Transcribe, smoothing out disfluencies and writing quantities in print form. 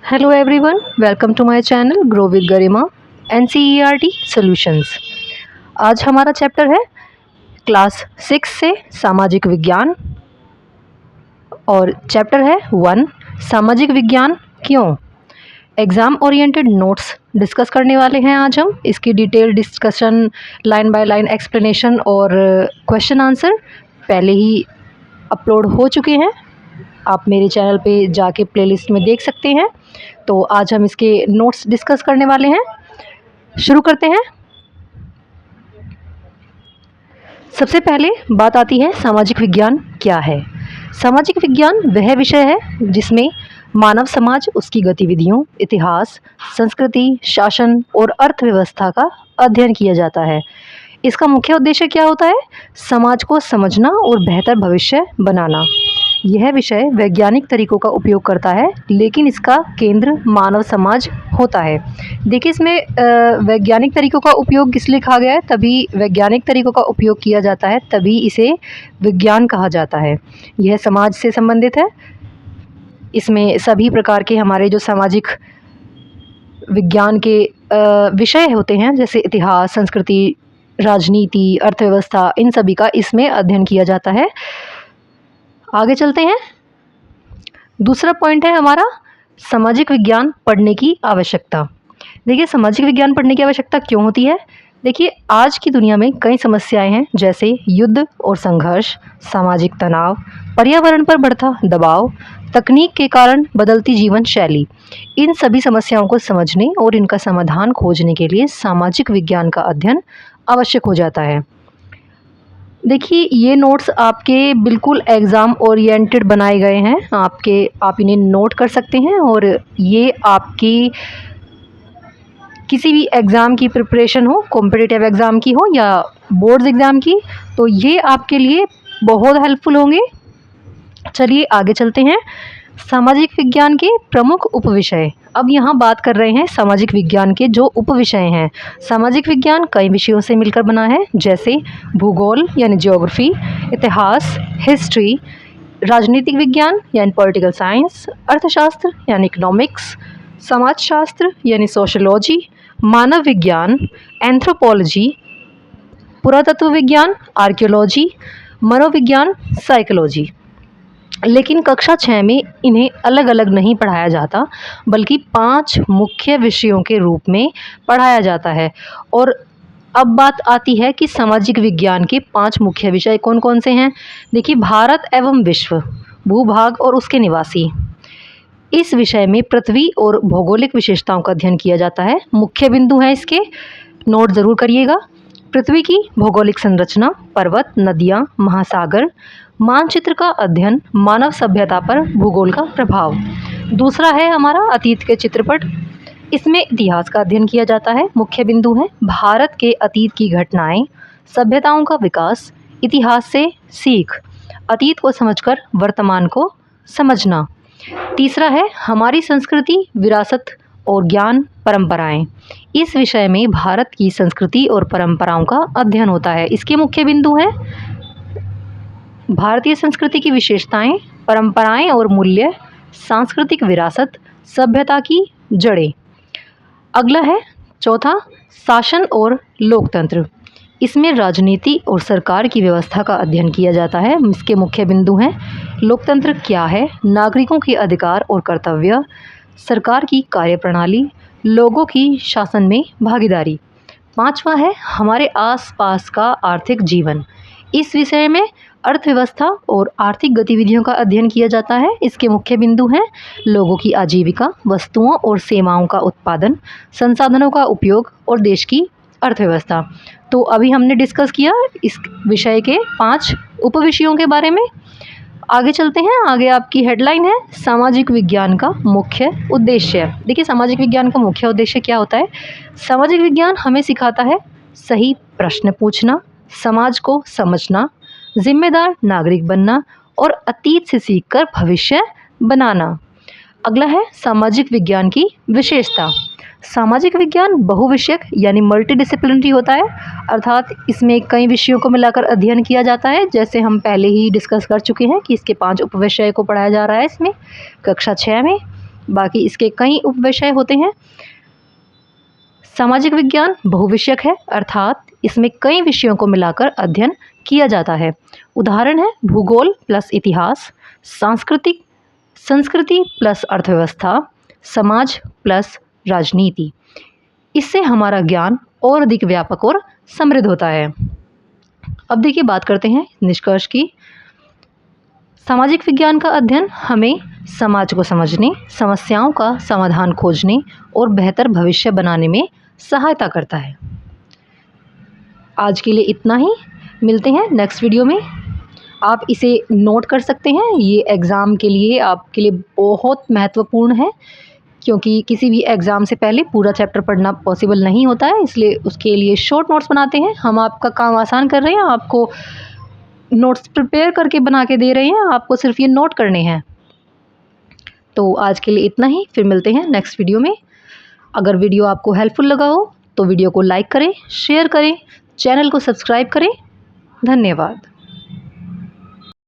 Hello everyone, welcome to my channel grow with Garima NCERT solutions. आज हमारा chapter है class 6 से सामाजिक विज्ञान और चैप्टर है 1 सामाजिक विज्ञान क्यों। एग्ज़ाम ओरिएंटेड नोट्स डिस्कस करने वाले हैं आज हम। इसकी detail discussion, line by line explanation और क्वेश्चन आंसर पहले ही अपलोड हो चुके हैं। आप मेरे चैनल पे जाके प्लेलिस्ट में देख सकते हैं। तो आज हम इसके नोट्स डिस्कस करने वाले हैं। शुरू करते हैं। सबसे पहले बात आती है सामाजिक विज्ञान क्या है। सामाजिक विज्ञान वह विषय है जिसमें मानव समाज, उसकी गतिविधियों, इतिहास, संस्कृति, शासन और अर्थव्यवस्था का अध्ययन किया जाता है। इसका मुख्य उद्देश्य क्या होता है? समाज को समझना और बेहतर भविष्य बनाना। यह विषय वैज्ञानिक तरीकों का उपयोग करता है, लेकिन इसका केंद्र मानव समाज होता है। देखिए, इसमें वैज्ञानिक तरीकों का उपयोग किस लिए कहा गया है? तभी वैज्ञानिक तरीकों का उपयोग किया जाता है, तभी इसे विज्ञान कहा जाता है। यह समाज से संबंधित है। इसमें सभी प्रकार के हमारे जो सामाजिक विज्ञान के विषय होते हैं, जैसे इतिहास, संस्कृति, राजनीति, अर्थव्यवस्था, इन सभी का इसमें अध्ययन किया जाता है। आगे चलते हैं। दूसरा पॉइंट है हमारा सामाजिक विज्ञान पढ़ने की आवश्यकता। देखिए, सामाजिक विज्ञान पढ़ने की आवश्यकता क्यों होती है? देखिए, आज की दुनिया में कई समस्याएं हैं, जैसे युद्ध और संघर्ष, सामाजिक तनाव, पर्यावरण पर बढ़ता दबाव, तकनीक के कारण बदलती जीवन शैली। इन सभी समस्याओं को समझने और इनका समाधान खोजने के लिए सामाजिक विज्ञान का अध्ययन आवश्यक हो जाता है। देखिए, ये नोट्स आपके बिल्कुल एग्ज़ाम ओरिएंटेड बनाए गए हैं। आप इन्हें नोट कर सकते हैं और ये आपकी किसी भी एग्ज़ाम की प्रिपरेशन हो, कॉम्पिटिटिव एग्ज़ाम की हो या बोर्ड्स एग्ज़ाम की, तो ये आपके लिए बहुत हेल्पफुल होंगे। चलिए आगे चलते हैं। सामाजिक विज्ञान के प्रमुख उपविषय। अब यहाँ बात कर रहे हैं सामाजिक विज्ञान के जो उपविषय हैं। सामाजिक विज्ञान कई विषयों से मिलकर बना है, जैसे भूगोल यानी ज्योग्राफी, इतिहास हिस्ट्री, राजनीतिक विज्ञान यानी पॉलिटिकल साइंस, अर्थशास्त्र यानी इकोनॉमिक्स, समाजशास्त्र यानी सोशोलॉजी, मानव विज्ञान एंथ्रोपोलॉजी, पुरातत्व विज्ञान आर्कियोलॉजी, मनोविज्ञान साइकोलॉजी। लेकिन कक्षा 6 में इन्हें अलग अलग नहीं पढ़ाया जाता, बल्कि 5 मुख्य विषयों के रूप में पढ़ाया जाता है। और अब बात आती है कि सामाजिक विज्ञान के 5 मुख्य विषय कौन कौन से हैं। देखिए, भारत एवं विश्व, भूभाग और उसके निवासी। इस विषय में पृथ्वी और भौगोलिक विशेषताओं का अध्ययन किया जाता है। मुख्य बिंदु हैं इसके, नोट ज़रूर करिएगा। पृथ्वी की भौगोलिक संरचना, पर्वत, नदियाँ, महासागर, मानचित्र का अध्ययन, मानव सभ्यता पर भूगोल का प्रभाव। दूसरा है हमारा अतीत के चित्रपट। इसमें इतिहास का अध्ययन किया जाता है। मुख्य बिंदु हैं भारत के अतीत की घटनाएं, सभ्यताओं का विकास, इतिहास से सीख, अतीत को समझकर वर्तमान को समझना। तीसरा है हमारी संस्कृति, विरासत और ज्ञान परंपराएं। इस विषय में भारत की संस्कृति और परंपराओं का अध्ययन होता है। इसके मुख्य बिंदु हैं भारतीय संस्कृति की विशेषताएं, परंपराएं और मूल्य, सांस्कृतिक विरासत, सभ्यता की जड़ें। अगला है चौथा शासन और लोकतंत्र। इसमें राजनीति और सरकार की व्यवस्था का अध्ययन किया जाता है। इसके मुख्य बिंदु हैं लोकतंत्र क्या है, नागरिकों के अधिकार और कर्तव्य, सरकार की कार्यप्रणाली, लोगों की शासन में भागीदारी। पांचवा है हमारे आसपास का आर्थिक जीवन। इस विषय में अर्थव्यवस्था और आर्थिक गतिविधियों का अध्ययन किया जाता है। इसके मुख्य बिंदु हैं लोगों की आजीविका, वस्तुओं और सेवाओं का उत्पादन, संसाधनों का उपयोग और देश की अर्थव्यवस्था। तो अभी हमने डिस्कस किया इस विषय के 5 उपविषयों के बारे में। आगे चलते हैं। आगे आपकी हेडलाइन है सामाजिक विज्ञान का मुख्य उद्देश्य। देखिए, सामाजिक विज्ञान का मुख्य उद्देश्य क्या होता है? सामाजिक विज्ञान हमें सिखाता है सही प्रश्न पूछना, समाज को समझना, जिम्मेदार नागरिक बनना और अतीत से सीखकर भविष्य बनाना। अगला है सामाजिक विज्ञान की विशेषता। सामाजिक विज्ञान बहुविषयक यानी मल्टीडिसिप्लिनरी होता है, अर्थात इसमें कई विषयों को मिलाकर अध्ययन किया जाता है। जैसे हम पहले ही डिस्कस कर चुके हैं कि इसके 5 उपविषय को पढ़ाया जा रहा है इसमें कक्षा 6 में। बाकी इसके कई उपविषय होते हैं। सामाजिक विज्ञान बहुविषयक है, अर्थात इसमें कई विषयों को मिलाकर अध्ययन किया जाता है। उदाहरण है भूगोल प्लस इतिहास, संस्कृति प्लस अर्थव्यवस्था, समाज प्लस राजनीति। इससे हमारा ज्ञान और अधिक व्यापक और समृद्ध होता है। अब देखिए बात करते हैं निष्कर्ष की। सामाजिक विज्ञान का अध्ययन हमें समाज को समझने, समस्याओं का समाधान खोजने और बेहतर भविष्य बनाने में सहायता करता है। आज के लिए इतना ही, मिलते हैं नेक्स्ट वीडियो में। आप इसे नोट कर सकते हैं, ये एग्ज़ाम के लिए आपके लिए बहुत महत्वपूर्ण है, क्योंकि किसी भी एग्ज़ाम से पहले पूरा चैप्टर पढ़ना पॉसिबल नहीं होता है, इसलिए उसके लिए शॉर्ट नोट्स बनाते हैं। हम आपका काम आसान कर रहे हैं, आपको नोट्स प्रिपेयर करके बना के दे रहे हैं, आपको सिर्फ ये नोट करने हैं। तो आज के लिए इतना ही, फिर मिलते हैं नेक्स्ट वीडियो में। अगर वीडियो आपको हेल्पफुल लगा हो तो वीडियो को लाइक करें, शेयर करें, चैनल को सब्सक्राइब करें। धन्यवाद।